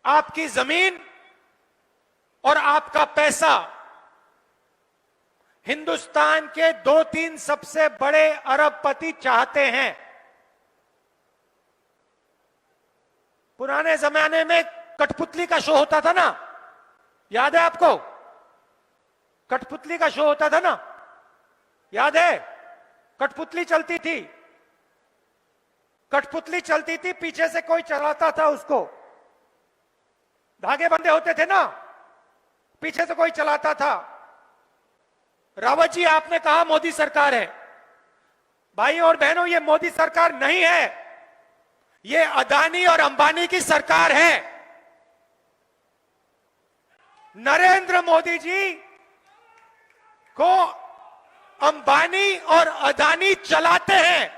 आपकी जमीन और आपका पैसा हिंदुस्तान के 2-3 सबसे बड़े अरबपति चाहते हैं। पुराने जमाने में कठपुतली का शो होता था ना, याद है आपको? कठपुतली का शो होता था ना, याद है? कठपुतली चलती थी, कठपुतली चलती थी, पीछे से कोई चलाता था उसको, धागे बंधे होते थे ना, पीछे से कोई चलाता था। रावत जी, आपने कहा मोदी सरकार है। भाई और बहनों, ये मोदी सरकार नहीं है, ये अदानी और अंबानी की सरकार है। नरेंद्र मोदी जी को अंबानी और अदानी चलाते हैं।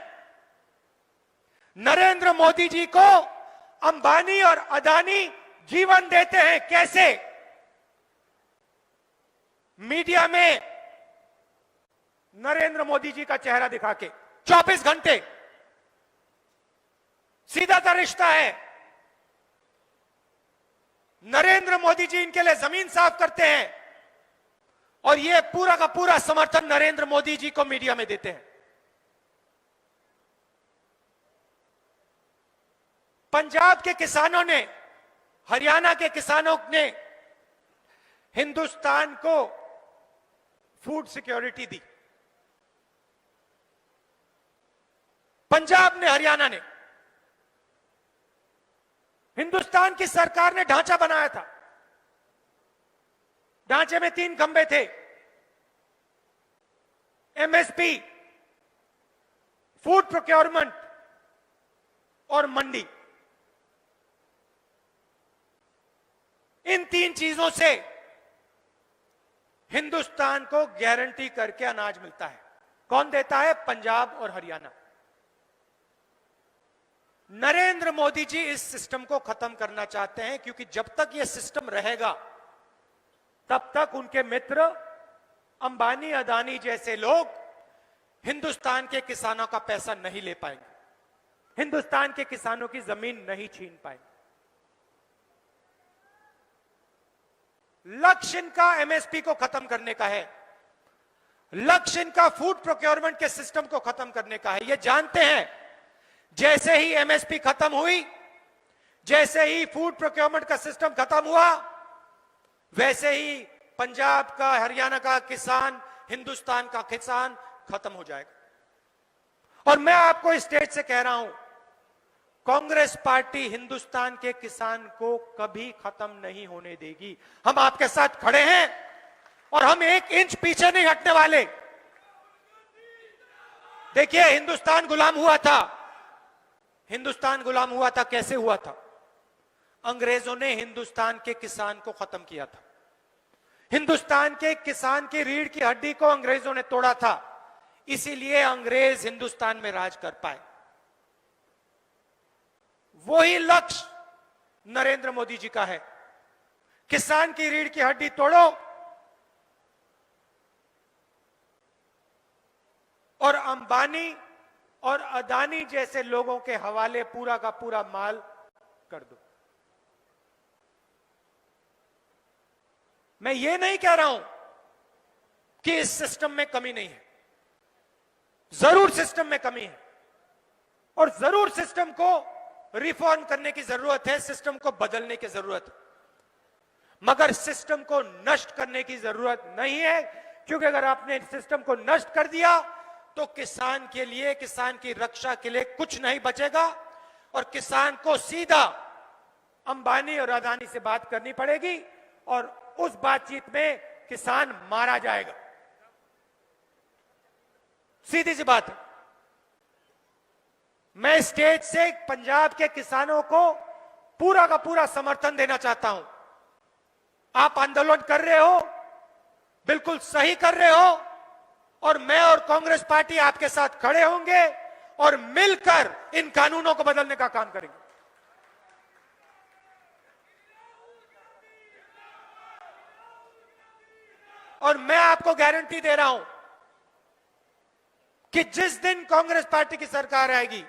नरेंद्र मोदी जी को अंबानी और अदानी जीवन देते हैं। कैसे? मीडिया में नरेंद्र मोदी जी का चेहरा दिखा के 24 घंटे, सीधा सा रिश्ता है। नरेंद्र मोदी जी इनके लिए जमीन साफ करते हैं और ये पूरा का पूरा समर्थन नरेंद्र मोदी जी को मीडिया में देते हैं। पंजाब के किसानों ने, हरियाणा के किसानों ने हिंदुस्तान को फूड सिक्योरिटी दी। पंजाब ने, हरियाणा ने, हिंदुस्तान की सरकार ने ढांचा बनाया था। ढांचे में 3 खंबे थे, एमएसपी, फूड प्रोक्योरमेंट और मंडी। इन 3 चीजों से हिंदुस्तान को गारंटी करके अनाज मिलता है। कौन देता है? पंजाब और हरियाणा। नरेंद्र मोदी जी इस सिस्टम को खत्म करना चाहते हैं, क्योंकि जब तक यह सिस्टम रहेगा तब तक उनके मित्र अंबानी, अदानी जैसे लोग हिंदुस्तान के किसानों का पैसा नहीं ले पाएंगे, हिंदुस्तान के किसानों की जमीन नहीं छीन पाएंगे। लक्ष्य इनका एमएसपी को खत्म करने का है, लक्ष्य इनका फूड प्रोक्योरमेंट के सिस्टम को खत्म करने का है। ये जानते हैं जैसे ही एमएसपी खत्म हुई, जैसे ही फूड प्रोक्योरमेंट का सिस्टम खत्म हुआ, वैसे ही पंजाब का, हरियाणा का किसान, हिंदुस्तान का किसान खत्म हो जाएगा। और मैं आपको इस स्टेज से कह रहा हूं, कांग्रेस पार्टी हिंदुस्तान के किसान को कभी खत्म नहीं होने देगी। हम आपके साथ खड़े हैं और हम 1 इंच पीछे नहीं हटने वाले। देखिए, हिंदुस्तान गुलाम हुआ था। हिंदुस्तान गुलाम हुआ था, कैसे हुआ था? अंग्रेजों ने हिंदुस्तान के किसान को खत्म किया था। हिंदुस्तान के किसान की रीढ़ की हड्डी को अंग्रेजों ने तोड़ा था, इसीलिए अंग्रेज हिंदुस्तान में राज कर पाए। वही लक्ष्य नरेंद्र मोदी जी का है। किसान की रीढ़ की हड्डी तोड़ो और अंबानी और अदानी जैसे लोगों के हवाले पूरा का पूरा माल कर दो। मैं ये नहीं कह रहा हूं कि इस सिस्टम में कमी नहीं है, जरूर सिस्टम में कमी है और जरूर सिस्टम को रिफॉर्म करने की जरूरत है, सिस्टम को बदलने की जरूरत है, मगर सिस्टम को नष्ट करने की जरूरत नहीं है। क्योंकि अगर आपने सिस्टम को नष्ट कर दिया तो किसान के लिए, किसान की रक्षा के लिए कुछ नहीं बचेगा और किसान को सीधा अंबानी और अदानी से बात करनी पड़ेगी और उस बातचीत में किसान मारा जाएगा। सीधी सी बात है। मैं स्टेज से पंजाब के किसानों को पूरा का पूरा समर्थन देना चाहता हूं। आप आंदोलन कर रहे हो, बिल्कुल सही कर रहे हो, और मैं और कांग्रेस पार्टी आपके साथ खड़े होंगे और मिलकर इन कानूनों को बदलने का काम करेंगे। और मैं आपको गारंटी दे रहा हूं कि जिस दिन कांग्रेस पार्टी की सरकार आएगी,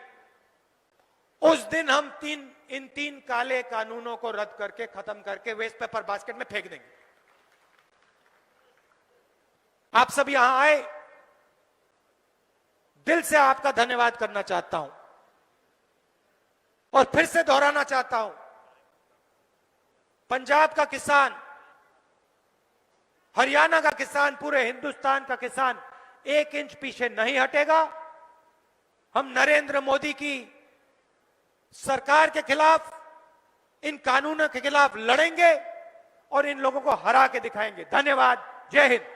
उस दिन हम इन तीन काले कानूनों को रद्द करके खत्म करके वेस्ट पेपर बास्केट में फेंक देंगे। आप सब यहां आए, दिल से आपका धन्यवाद करना चाहता हूं और फिर से दोहराना चाहता हूं, पंजाब का किसान, हरियाणा का किसान, पूरे हिंदुस्तान का किसान 1 इंच पीछे नहीं हटेगा। हम नरेंद्र मोदी की सरकार के खिलाफ, इन कानूनों के खिलाफ लड़ेंगे और इन लोगों को हरा के दिखाएंगे। धन्यवाद। जय हिंद।